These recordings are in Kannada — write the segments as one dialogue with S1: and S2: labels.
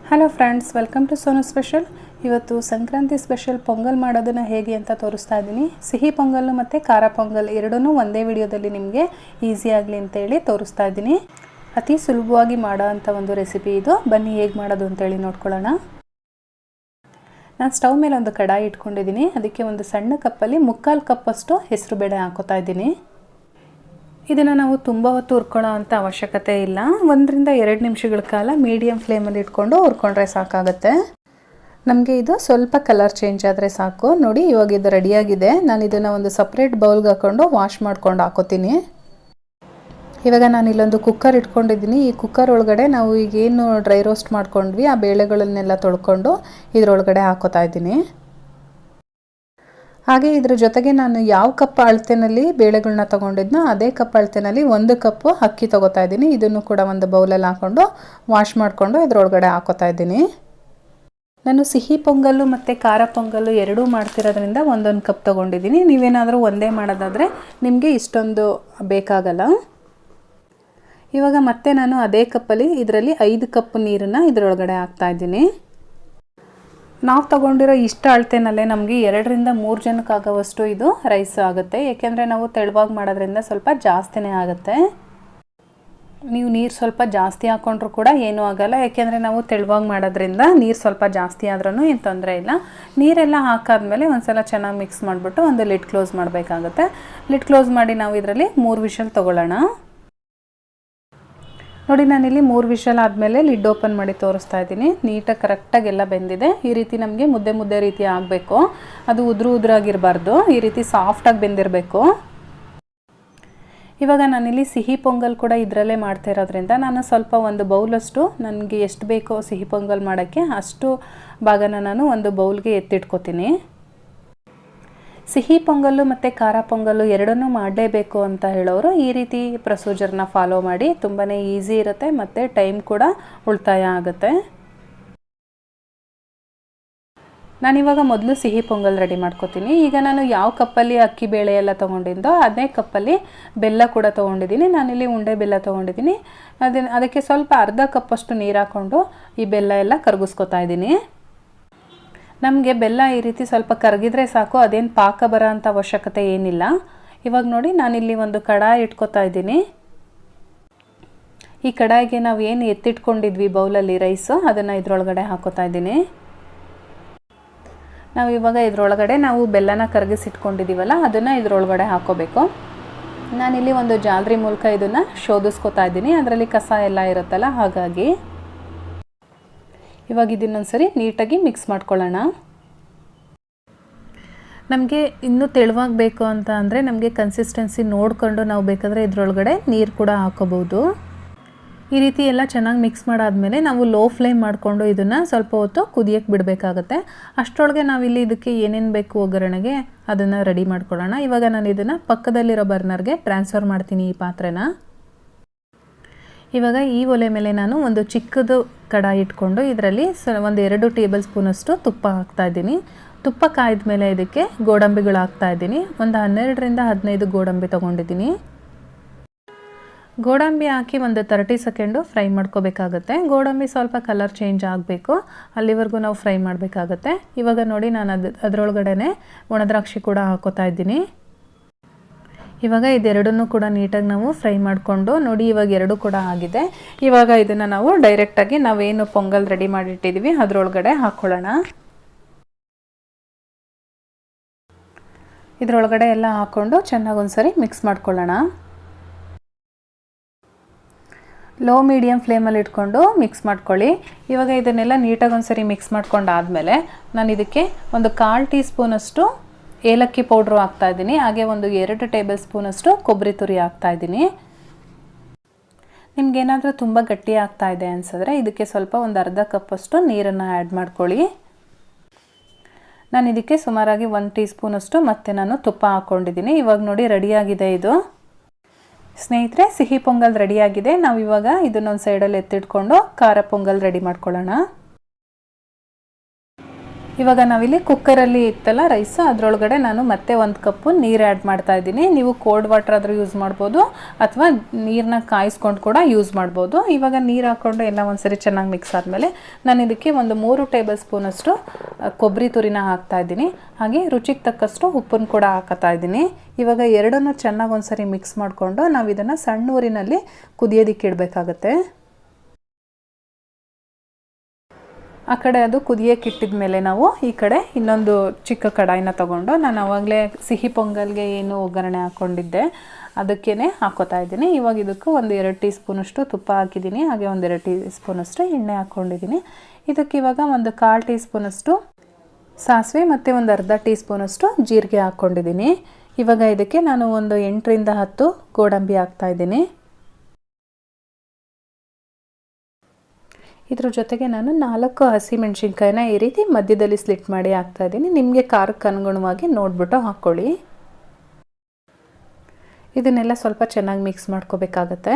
S1: Hello friends, welcome to Sonu special. ಇವತ್ತು ಸಂಕ್ರಾಂತಿ ಸ್ಪೆಷಲ್ ಪೊಂಗಲ್ ಮಾಡೋದನ್ನು ಹೇಗೆ ಅಂತ ತೋರಿಸ್ತಾ ಇದ್ದೀನಿ. ಸಿಹಿ ಪೊಂಗಲ್ ಮತ್ತು ಖಾರ ಪೊಂಗಲ್ ಎರಡೂ ಒಂದೇ ವಿಡಿಯೋದಲ್ಲಿ ನಿಮಗೆ ಈಸಿ ಆಗಲಿ ಅಂತೇಳಿ ತೋರಿಸ್ತಾ ಇದ್ದೀನಿ. ಅತಿ ಸುಲಭವಾಗಿ ಮಾಡೋ ಅಂಥ ಒಂದು ರೆಸಿಪಿ ಇದು. ಬನ್ನಿ ಹೇಗೆ ಮಾಡೋದು ಅಂತೇಳಿ ನೋಡ್ಕೊಳ್ಳೋಣ. ನಾನು ಸ್ಟವ್ ಮೇಲೆ ಒಂದು ಕಡಾಯಿ ಇಟ್ಕೊಂಡಿದ್ದೀನಿ. ಅದಕ್ಕೆ ಒಂದು ಸಣ್ಣ ಕಪ್ಪಲ್ಲಿ 3/4 ಕಪ್ಪಷ್ಟು ಹೆಸರು ಬೇಳೆ ಹಾಕೋತಾ ಇದ್ದೀನಿ. ಇದನ್ನು ನಾವು ತುಂಬ ಹೊತ್ತು ಹುರ್ಕೊಳ್ಳೋ ಅಂಥ ಅವಶ್ಯಕತೆ ಇಲ್ಲ. 1 ರಿಂದ 2 ನಿಮಿಷಗಳ ಕಾಲ ಮೀಡಿಯಮ್ ಫ್ಲೇಮಲ್ಲಿ ಇಟ್ಕೊಂಡು ಹುರ್ಕೊಂಡ್ರೆ ಸಾಕಾಗುತ್ತೆ. ನಮಗೆ ಇದು ಸ್ವಲ್ಪ ಕಲರ್ ಚೇಂಜ್ ಆದರೆ ಸಾಕು. ನೋಡಿ, ಇವಾಗ ಇದು ರೆಡಿಯಾಗಿದೆ. ನಾನು ಇದನ್ನು ಒಂದು ಸಪ್ರೇಟ್ ಬೌಲ್ಗೆ ಹಾಕ್ಕೊಂಡು ವಾಶ್ ಮಾಡ್ಕೊಂಡು ಹಾಕೋತೀನಿ. ಇವಾಗ ನಾನು ಇಲ್ಲೊಂದು ಕುಕ್ಕರ್ ಇಟ್ಕೊಂಡಿದ್ದೀನಿ. ಈ ಕುಕ್ಕರ್ ಒಳಗಡೆ ನಾವು ಈಗೇನು ಡ್ರೈ ರೋಸ್ಟ್ ಮಾಡ್ಕೊಂಡ್ವಿ ಆ ಬೇಳೆಗಳನ್ನೆಲ್ಲ ತೊಳ್ಕೊಂಡು ಇದರೊಳಗಡೆ ಹಾಕೋತಾ ಇದ್ದೀನಿ. ಹಾಗೆ ಇದ್ರ ಜೊತೆಗೆ ನಾನು ಯಾವ ಕಪ್ ಅಳತೆನಲ್ಲಿ ಬೇಳೆಗಳನ್ನ ತೊಗೊಂಡಿದ್ನೋ ಅದೇ ಕಪ್ ಅಳತೆನಲ್ಲಿ 1 ಕಪ್ಪು ಅಕ್ಕಿ ತೊಗೋತಾ ಇದ್ದೀನಿ. ಇದನ್ನು ಕೂಡ ಒಂದು ಬೌಲಲ್ಲಿ ಹಾಕ್ಕೊಂಡು ವಾಶ್ ಮಾಡಿಕೊಂಡು ಇದರೊಳಗಡೆ ಹಾಕೋತಾ ಇದ್ದೀನಿ. ನಾನು ಸಿಹಿ ಪೊಂಗಲ್ಲು ಮತ್ತು ಖಾರ ಪೊಂಗಲ್ಲು ಎರಡೂ ಮಾಡ್ತಿರೋದ್ರಿಂದ 1 ಕಪ್ ತೊಗೊಂಡಿದ್ದೀನಿ. ನೀವೇನಾದರೂ ಒಂದೇ ಮಾಡೋದಾದರೆ ನಿಮಗೆ ಇಷ್ಟೊಂದು ಬೇಕಾಗಲ್ಲ. ಇವಾಗ ಮತ್ತೆ ನಾನು ಅದೇ ಕಪ್ಪಲ್ಲಿ ಇದರಲ್ಲಿ 5 ಕಪ್ ನೀರನ್ನು ಇದರೊಳಗಡೆ ಹಾಕ್ತಾಯಿದ್ದೀನಿ. ನಾವು ತೊಗೊಂಡಿರೋ ಇಷ್ಟ ಅಳತೆನಲ್ಲೇ ನಮಗೆ 2 ರಿಂದ 3 ಜನಕ್ಕಾಗೋವಷ್ಟು ಇದು ರೈಸ್ ಆಗುತ್ತೆ. ಏಕೆಂದರೆ ನಾವು ತೆಳುವಾಗಿ ಮಾಡೋದ್ರಿಂದ ಸ್ವಲ್ಪ ಜಾಸ್ತಿನೇ ಆಗುತ್ತೆ. ನೀವು ನೀರು ಸ್ವಲ್ಪ ಜಾಸ್ತಿ ಹಾಕ್ಕೊಂಡ್ರೂ ಕೂಡ ಏನೂ ಆಗೋಲ್ಲ. ಏಕೆಂದರೆ ನಾವು ತೆಳುವಾಗಿ ಮಾಡೋದ್ರಿಂದ ನೀರು ಸ್ವಲ್ಪ ಜಾಸ್ತಿ ಆದ್ರೂ ಏನು ತೊಂದರೆ ಇಲ್ಲ. ನೀರೆಲ್ಲ ಹಾಕಾದ್ಮೇಲೆ ಒಂದು ಸಲ ಚೆನ್ನಾಗಿ ಮಿಕ್ಸ್ ಮಾಡಿಬಿಟ್ಟು ಒಂದು ಲಿಡ್ ಕ್ಲೋಸ್ ಮಾಡಬೇಕಾಗುತ್ತೆ. ಲಿಡ್ ಕ್ಲೋಸ್ ಮಾಡಿ ನಾವು ಇದರಲ್ಲಿ 3 ವಿಷಲ್ ತೊಗೊಳ್ಳೋಣ. ನೋಡಿ, ನಾನಿಲ್ಲಿ 3 ವಿಷಲ್ ಆದಮೇಲೆ ಲಿಡ್ ಓಪನ್ ಮಾಡಿ ತೋರಿಸ್ತಾ ಇದ್ದೀನಿ. ನೀಟಾಗಿ ಕರೆಕ್ಟಾಗಿ ಎಲ್ಲ ಬೆಂದಿದೆ. ಈ ರೀತಿ ನಮಗೆ ಮುದ್ದೆ ರೀತಿ ಆಗಬೇಕು. ಅದು ಉದುರಾಗಿರಬಾರ್ದು. ಈ ರೀತಿ ಸಾಫ್ಟಾಗಿ ಬೆಂದಿರಬೇಕು. ಇವಾಗ ನಾನಿಲ್ಲಿ ಸಿಹಿ ಪೊಂಗಲ್ ಕೂಡ ಇದರಲ್ಲೇ ಮಾಡ್ತಾ ಇರೋದ್ರಿಂದ ನಾನು ಸ್ವಲ್ಪ ಒಂದು ಬೌಲಷ್ಟು ನನಗೆ ಎಷ್ಟು ಬೇಕೋ ಸಿಹಿ ಪೊಂಗಲ್ ಮಾಡೋಕ್ಕೆ ಅಷ್ಟು ಭಾಗನ ನಾನು ಒಂದು ಬೌಲ್ಗೆ ಎತ್ತಿಟ್ಕೋತೀನಿ. ಸಿಹಿ ಪೊಂಗಲ್ಲು ಮತ್ತು ಖಾರ ಪೊಂಗಲ್ಲು ಎರಡನ್ನೂ ಮಾಡಲೇಬೇಕು ಅಂತ ಹೇಳೋರು ಈ ರೀತಿ ಪ್ರೊಸೀಜರ್ನ ಫಾಲೋ ಮಾಡಿ. ತುಂಬಾ ಈಸಿ ಇರುತ್ತೆ ಮತ್ತು ಟೈಮ್ ಕೂಡ ಉಳಿತಾಯ ಆಗುತ್ತೆ. ನಾನಿವಾಗ ಮೊದಲು ಸಿಹಿ ಪೊಂಗಲ್ ರೆಡಿ ಮಾಡ್ಕೋತೀನಿ. ಈಗ ನಾನು ಯಾವ ಕಪ್ಪಲ್ಲಿ ಅಕ್ಕಿ ಬೇಳೆ ಎಲ್ಲ ತೊಗೊಂಡಿದ್ದೋ ಅದೇ ಕಪ್ಪಲ್ಲಿ ಬೆಲ್ಲ ಕೂಡ ತೊಗೊಂಡಿದ್ದೀನಿ. ನಾನಿಲ್ಲಿ ಉಂಡೆ ಬೆಲ್ಲ ತೊಗೊಂಡಿದ್ದೀನಿ. ಅದಕ್ಕೆ ಸ್ವಲ್ಪ ಅರ್ಧ ಕಪ್ಪಷ್ಟು ನೀರು ಹಾಕ್ಕೊಂಡು ಈ ಬೆಲ್ಲ ಎಲ್ಲ ಕರಗಿಸ್ಕೊತಾ ಇದ್ದೀನಿ. ನಮಗೆ ಬೆಲ್ಲ ಈ ರೀತಿ ಸ್ವಲ್ಪ ಕರಗಿದ್ರೆ ಸಾಕು. ಅದೇನು ಪಾಕ ಬರೋ ಅಂಥ ಅವಶ್ಯಕತೆ ಏನಿಲ್ಲ. ಇವಾಗ ನೋಡಿ, ನಾನಿಲ್ಲಿ ಒಂದು ಕಡಾಯಿ ಇಟ್ಕೋತಾ ಇದ್ದೀನಿ. ಈ ಕಡಾಯಿಗೆ ನಾವು ಏನು ಎತ್ತಿಟ್ಕೊಂಡಿದ್ವಿ ಬೌಲಲ್ಲಿ ರೈಸು ಅದನ್ನು ಇದರೊಳಗಡೆ ಹಾಕೋತಾ ಇದ್ದೀನಿ. ನಾವು ಇವಾಗ ಇದರೊಳಗಡೆ ನಾವು ಬೆಲ್ಲನ ಕರಗಿಸಿಟ್ಕೊಂಡಿದ್ದೀವಲ್ಲ ಅದನ್ನು ಇದರೊಳಗಡೆ ಹಾಕೋಬೇಕು. ನಾನಿಲ್ಲಿ ಒಂದು ಜಾಲರಿ ಮೂಲಕ ಇದನ್ನು ಶೋಧಿಸ್ಕೊತಾ ಇದ್ದೀನಿ. ಅದರಲ್ಲಿ ಕಸ ಎಲ್ಲ ಇರುತ್ತಲ್ಲ, ಹಾಗಾಗಿ ಇವಾಗ ಇದನ್ನೊಂದ್ಸರಿ ನೀಟಾಗಿ ಮಿಕ್ಸ್ ಮಾಡ್ಕೊಳ್ಳೋಣ. ನಮಗೆ ಇನ್ನೂ ತೆಳುವಾಗಿ ಬೇಕು ಅಂತ ಅಂದರೆ ನಮಗೆ ಕನ್ಸಿಸ್ಟೆನ್ಸಿ ನೋಡಿಕೊಂಡು ನಾವು ಬೇಕಾದರೆ ಇದರೊಳಗಡೆ ನೀರು ಕೂಡ ಹಾಕೋಬೋದು. ಈ ರೀತಿ ಎಲ್ಲ ಚೆನ್ನಾಗಿ ಮಿಕ್ಸ್ ಮಾಡಾದಮೇಲೆ ನಾವು ಲೋ ಫ್ಲೇಮ್ ಮಾಡಿಕೊಂಡು ಇದನ್ನು ಸ್ವಲ್ಪ ಹೊತ್ತು ಕುದಿಯೋಕ್ಕೆ ಬಿಡಬೇಕಾಗತ್ತೆ. ಅಷ್ಟರೊಳಗೆ ನಾವಿಲ್ಲಿ ಇದಕ್ಕೆ ಏನೇನು ಬೇಕು ಒಗ್ಗರಣೆಗೆ ಅದನ್ನು ರೆಡಿ ಮಾಡ್ಕೊಳ್ಳೋಣ. ಇವಾಗ ನಾನು ಇದನ್ನು ಪಕ್ಕದಲ್ಲಿರೋ ಬರ್ನರ್ಗೆ ಟ್ರಾನ್ಸ್ಫರ್ ಮಾಡ್ತೀನಿ ಈ ಪಾತ್ರೆನ. ಇವಾಗ ಈ ಒಲೆ ಮೇಲೆ ನಾನು ಒಂದು ಚಿಕ್ಕದು ಕಡಾಯಿ ಇಟ್ಕೊಂಡು ಇದರಲ್ಲಿ ಒಂದು 2 ಟೇಬಲ್ ಸ್ಪೂನಷ್ಟು ತುಪ್ಪ ಹಾಕ್ತಾಯಿದ್ದೀನಿ. ತುಪ್ಪ ಕಾಯ್ದ ಮೇಲೆ ಇದಕ್ಕೆ ಗೋಡಂಬಿಗಳು ಹಾಕ್ತಾಯಿದ್ದೀನಿ. ಒಂದು 12 ರಿಂದ 15 ಗೋಡಂಬಿ ತೊಗೊಂಡಿದ್ದೀನಿ. ಗೋಡಂಬಿ ಹಾಕಿ ಒಂದು 30 ಸೆಕೆಂಡು ಫ್ರೈ ಮಾಡ್ಕೋಬೇಕಾಗತ್ತೆ. ಗೋಡಂಬಿ ಸ್ವಲ್ಪ ಕಲರ್ ಚೇಂಜ್ ಆಗಬೇಕು, ಅಲ್ಲಿವರೆಗೂ ನಾವು ಫ್ರೈ ಮಾಡಬೇಕಾಗತ್ತೆ. ಇವಾಗ ನೋಡಿ, ನಾನು ಅದರೊಳಗಡೆ ಒಣದ್ರಾಕ್ಷಿ ಕೂಡ ಹಾಕೋತಾ ಇದ್ದೀನಿ. ಇವಾಗ ಇದೆರಡನ್ನೂ ಕೂಡ ನೀಟಾಗಿ ನಾವು ಫ್ರೈ ಮಾಡಿಕೊಂಡು ನೋಡಿ, ಇವಾಗ 2 ಕೂಡ ಆಗಿದೆ. ಇವಾಗ ಇದನ್ನು ನಾವು ಡೈರೆಕ್ಟಾಗಿ ನಾವೇನು ಪೊಂಗಲ್ ರೆಡಿ ಮಾಡಿಟ್ಟಿದ್ದೀವಿ ಅದರೊಳಗಡೆ ಹಾಕ್ಕೊಳ್ಳೋಣ. ಇದರೊಳಗಡೆ ಎಲ್ಲ ಹಾಕ್ಕೊಂಡು ಚೆನ್ನಾಗಿ ಒಂದ್ಸರಿ ಮಿಕ್ಸ್ ಮಾಡ್ಕೊಳ್ಳೋಣ. ಲೋ ಮೀಡಿಯಮ್ ಫ್ಲೇಮಲ್ಲಿ ಇಟ್ಕೊಂಡು ಮಿಕ್ಸ್ ಮಾಡ್ಕೊಳ್ಳಿ. ಇವಾಗ ಇದನ್ನೆಲ್ಲ ನೀಟಾಗಿ ಒಂದ್ಸರಿ ಮಿಕ್ಸ್ ಮಾಡ್ಕೊಂಡಾದಮೇಲೆ ನಾನು ಇದಕ್ಕೆ ಒಂದು 1/4 ಟೀ ಸ್ಪೂನಷ್ಟು ಏಲಕ್ಕಿ ಪೌಡ್ರು ಹಾಕ್ತಾಯಿದ್ದೀನಿ. ಹಾಗೆ ಒಂದು 2 ಟೇಬಲ್ ಸ್ಪೂನಷ್ಟು ಕೊಬ್ಬರಿ ತುರಿ ಹಾಕ್ತಾಯಿದ್ದೀನಿ. ನಿಮಗೇನಾದರೂ ತುಂಬ ಗಟ್ಟಿ ಆಗ್ತಾ ಇದೆ ಅನಿಸಿದ್ರೆ ಇದಕ್ಕೆ ಸ್ವಲ್ಪ ಒಂದು ಅರ್ಧ ಕಪ್ಪಷ್ಟು ನೀರನ್ನು ಆ್ಯಡ್ ಮಾಡ್ಕೊಳ್ಳಿ. ನಾನು ಇದಕ್ಕೆ ಸುಮಾರಾಗಿ 1 ಟೀ ಸ್ಪೂನಷ್ಟು ಮತ್ತೆ ನಾನು ತುಪ್ಪ ಹಾಕ್ಕೊಂಡಿದ್ದೀನಿ. ಇವಾಗ ನೋಡಿ, ರೆಡಿಯಾಗಿದೆ ಇದು. ಸ್ನೇಹಿತರೆ, ಸಿಹಿ ಪೊಂಗಲ್ ರೆಡಿಯಾಗಿದೆ. ನಾವು ಇವಾಗ ಇದನ್ನೊಂದು ಸೈಡಲ್ಲಿ ಎತ್ತಿಟ್ಕೊಂಡು ಖಾರ ಪೊಂಗಲ್ ರೆಡಿ ಮಾಡ್ಕೊಳ್ಳೋಣ. ಇವಾಗ ನಾವಿಲ್ಲಿ ಕುಕ್ಕರಲ್ಲಿ ಇತ್ತಲ್ಲ ರೈಸ್, ಅದರೊಳಗಡೆ ನಾನು ಮತ್ತೆ 1 ಕಪ್ಪು ನೀರು ಆ್ಯಡ್ ಮಾಡ್ತಾ ಇದ್ದೀನಿ. ನೀವು ಕೋಲ್ಡ್ ವಾಟರ್ ಆದರೂ ಯೂಸ್ ಮಾಡ್ಬೋದು ಅಥವಾ ನೀರನ್ನ ಕಾಯಿಸ್ಕೊಂಡು ಕೂಡ ಯೂಸ್ ಮಾಡ್ಬೋದು. ಇವಾಗ ನೀರು ಹಾಕ್ಕೊಂಡು ಎಲ್ಲ ಒಂದ್ಸರಿ ಚೆನ್ನಾಗಿ ಮಿಕ್ಸ್ ಆದಮೇಲೆ ನಾನು ಇದಕ್ಕೆ ಒಂದು 3 ಟೇಬಲ್ ಸ್ಪೂನಷ್ಟು ಕೊಬ್ಬರಿ ತುರಿನ ಹಾಕ್ತಾ ಇದ್ದೀನಿ. ಹಾಗೆ ರುಚಿಗೆ ತಕ್ಕಷ್ಟು ಉಪ್ಪನ್ನು ಕೂಡ ಹಾಕ್ತಾ ಇದ್ದೀನಿ. ಇವಾಗ ಎರಡನ್ನೂ ಚೆನ್ನಾಗಿ ಒಂದ್ಸರಿ ಮಿಕ್ಸ್ ಮಾಡಿಕೊಂಡು ನಾವು ಇದನ್ನು ಸಣ್ಣ ಊರಿನಲ್ಲಿ ಕುದಿಯೋದಕ್ಕೆ ಇಡಬೇಕಾಗತ್ತೆ. ಆ ಕಡೆ ಅದು ಕುದಿಯೋಕೆ ಇಟ್ಟಿದ ಮೇಲೆ ನಾವು ಈ ಕಡೆ ಇನ್ನೊಂದು ಚಿಕ್ಕ ಕಡಾಯಿನ ತೊಗೊಂಡು ನಾನು ಆವಾಗಲೇ ಸಿಹಿ ಪೊಂಗಲ್ಗೆ ಏನು ಒಗ್ಗರಣೆ ಹಾಕ್ಕೊಂಡಿದ್ದೆ ಅದಕ್ಕೇ ಹಾಕೋತಾ ಇದ್ದೀನಿ. ಇವಾಗ ಇದಕ್ಕೆ ಒಂದು 2 ಟೀ ಸ್ಪೂನಷ್ಟು ತುಪ್ಪ ಹಾಕಿದ್ದೀನಿ. ಹಾಗೆ ಒಂದು 2 ಟೀ ಸ್ಪೂನಷ್ಟು ಎಣ್ಣೆ ಹಾಕ್ಕೊಂಡಿದ್ದೀನಿ. ಇದಕ್ಕೆ ಇವಾಗ ಒಂದು 1/4 ಟೀ ಸ್ಪೂನಷ್ಟು ಸಾಸಿವೆ ಮತ್ತು ಒಂದು ಅರ್ಧ ಟೀ ಸ್ಪೂನಷ್ಟು ಜೀರಿಗೆ ಹಾಕ್ಕೊಂಡಿದ್ದೀನಿ. ಇವಾಗ ಇದಕ್ಕೆ ನಾನು ಒಂದು 8 ರಿಂದ 10 ಗೋಡಂಬಿ ಹಾಕ್ತಾಯಿದ್ದೀನಿ. ಇದ್ರ ಜೊತೆಗೆ ನಾನು 4 ಹಸಿಮೆಣಸಿನ್ಕಾಯಿನ ಈ ರೀತಿ ಮಧ್ಯದಲ್ಲಿ ಸ್ಲಿಟ್ ಮಾಡಿ ಹಾಕ್ತಾಯಿದ್ದೀನಿ. ನಿಮಗೆ ಖಾರಕ್ಕೆ ಅನುಗುಣವಾಗಿ ನೋಡಿಬಿಟ್ಟು ಹಾಕ್ಕೊಳ್ಳಿ. ಇದನ್ನೆಲ್ಲ ಸ್ವಲ್ಪ ಚೆನ್ನಾಗಿ ಮಿಕ್ಸ್ ಮಾಡ್ಕೋಬೇಕಾಗತ್ತೆ.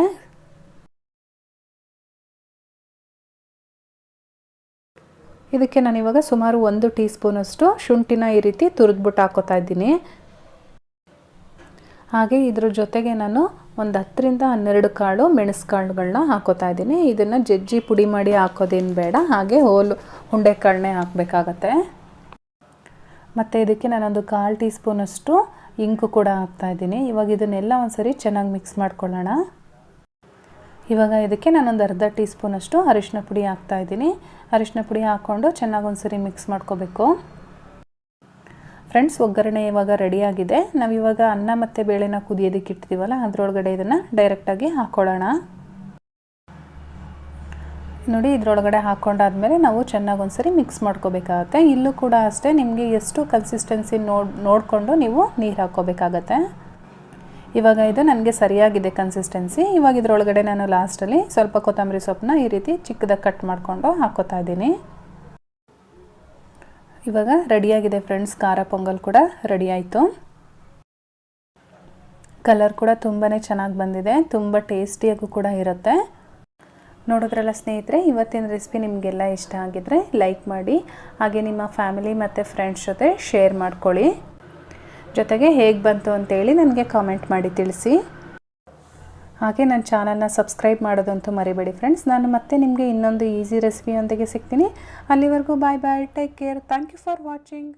S1: ಇದಕ್ಕೆ ನಾನಿವಾಗ ಸುಮಾರು 1 ಟೀ ಸ್ಪೂನಷ್ಟು ಶುಂಠಿನ ಈ ರೀತಿ ತುರಿದ್ಬಿಟ್ಟು ಹಾಕೋತಾ ಇದ್ದೀನಿ. ಹಾಗೆ ಇದ್ರ ಜೊತೆಗೆ ನಾನು ಒಂದು 10 ರಿಂದ 12 ಕಾಳು ಮೆಣಸು ಕಾಳುಗಳನ್ನ ಹಾಕೋತಾ ಇದ್ದೀನಿ. ಇದನ್ನು ಜಜ್ಜಿ ಪುಡಿ ಮಾಡಿ ಹಾಕೋದೇನು ಬೇಡ, ಹಾಗೆ ಉಂಡೆ ಕಾಳನ್ನೇ ಹಾಕಬೇಕಾಗತ್ತೆ. ಮತ್ತು ಇದಕ್ಕೆ ನಾನೊಂದು 1/4 ಟೀ ಸ್ಪೂನಷ್ಟು ಇಂಗು ಕೂಡ ಹಾಕ್ತಾಯಿದ್ದೀನಿ. ಇವಾಗ ಇದನ್ನೆಲ್ಲ ಒಂದ್ಸರಿ ಚೆನ್ನಾಗಿ ಮಿಕ್ಸ್ ಮಾಡ್ಕೊಳ್ಳೋಣ. ಇವಾಗ ಇದಕ್ಕೆ ನಾನೊಂದು ಅರ್ಧ ಟೀ ಸ್ಪೂನಷ್ಟು ಅರಿಶಿನ ಪುಡಿ ಹಾಕ್ತಾಯಿದ್ದೀನಿ. ಅರಿಶಿನ ಪುಡಿ ಹಾಕ್ಕೊಂಡು ಚೆನ್ನಾಗಿ ಒಂದ್ಸರಿ ಮಿಕ್ಸ್ ಮಾಡ್ಕೋಬೇಕು. ಫ್ರೆಂಡ್ಸ್, ಒಗ್ಗರಣೆ ಇವಾಗ ರೆಡಿಯಾಗಿದೆ. ನಾವಿವಾಗ ಅನ್ನ ಮತ್ತು ಬೇಳೆನ ಕುದಿಯೋದಕ್ಕೆ ಇಡ್ತೀವಲ್ಲ ಅದರೊಳಗಡೆ ಇದನ್ನು ಡೈರೆಕ್ಟಾಗಿ ಹಾಕ್ಕೊಳ್ಳೋಣ. ನೋಡಿ, ಇದರೊಳಗಡೆ ಹಾಕ್ಕೊಂಡಾದ್ಮೇಲೆ ನಾವು ಚೆನ್ನಾಗಿ ಒಂದ್ಸರಿ ಮಿಕ್ಸ್ ಮಾಡ್ಕೋಬೇಕಾಗತ್ತೆ. ಇಲ್ಲೂ ಕೂಡ ಅಷ್ಟೇ, ನಿಮಗೆ ಎಷ್ಟು ಕನ್ಸಿಸ್ಟೆನ್ಸಿ ನೋಡಿಕೊಂಡು ನೀವು ನೀರು ಹಾಕ್ಕೋಬೇಕಾಗತ್ತೆ. ಇವಾಗ ಇದು ನನಗೆ ಸರಿಯಾಗಿದೆ ಕನ್ಸಿಸ್ಟೆನ್ಸಿ. ಇವಾಗ ಇದರೊಳಗಡೆ ನಾನು ಲಾಸ್ಟಲ್ಲಿ ಸ್ವಲ್ಪ ಕೊತ್ತಂಬರಿ ಸೊಪ್ಪನ್ನ ಈ ರೀತಿ ಚಿಕ್ಕದಾಗಿ ಕಟ್ ಮಾಡಿಕೊಂಡು ಹಾಕ್ಕೋತಾ ಇದ್ದೀನಿ. ಇವಾಗ ರೆಡಿಯಾಗಿದೆ ಫ್ರೆಂಡ್ಸ್, ಖಾರ ಪೊಂಗಲ್ ಕೂಡ ರೆಡಿ ಆಯಿತು. ಕಲರ್ ಕೂಡ ತುಂಬಾ ಚೆನ್ನಾಗಿ ಬಂದಿದೆ, ತುಂಬ ಟೇಸ್ಟಿಯಾಗೂ ಕೂಡ ಇರುತ್ತೆ. ನೋಡಿದ್ರಲ್ಲ ಸ್ನೇಹಿತರೆ, ಇವತ್ತಿನ ರೆಸಿಪಿ ನಿಮಗೆಲ್ಲ ಇಷ್ಟ ಆಗಿದ್ರೆ ಲೈಕ್ ಮಾಡಿ, ಹಾಗೆ ನಿಮ್ಮ ಫ್ಯಾಮಿಲಿ ಮತ್ತು ಫ್ರೆಂಡ್ಸ್ ಜೊತೆ ಶೇರ್ ಮಾಡ್ಕೊಳ್ಳಿ. ಜೊತೆಗೆ ಹೇಗೆ ಬಂತು ಅಂತೇಳಿ ನನಗೆ ಕಾಮೆಂಟ್ ಮಾಡಿ ತಿಳಿಸಿ. ಹಾಗೆ ನನ್ನ ಚಾನಲ್ನ ಸಬ್ಸ್ಕ್ರೈಬ್ ಮಾಡೋದಂತೂ ಮರಿಬೇಡಿ ಫ್ರೆಂಡ್ಸ್. ನಾನು ಮತ್ತೆ ನಿಮಗೆ ಇನ್ನೊಂದು ಈಸಿ ರೆಸಿಪಿಯೊಂದಿಗೆ ಸಿಗ್ತೀನಿ. ಅಲ್ಲಿವರೆಗೂ bye bye, take care, thank you for watching.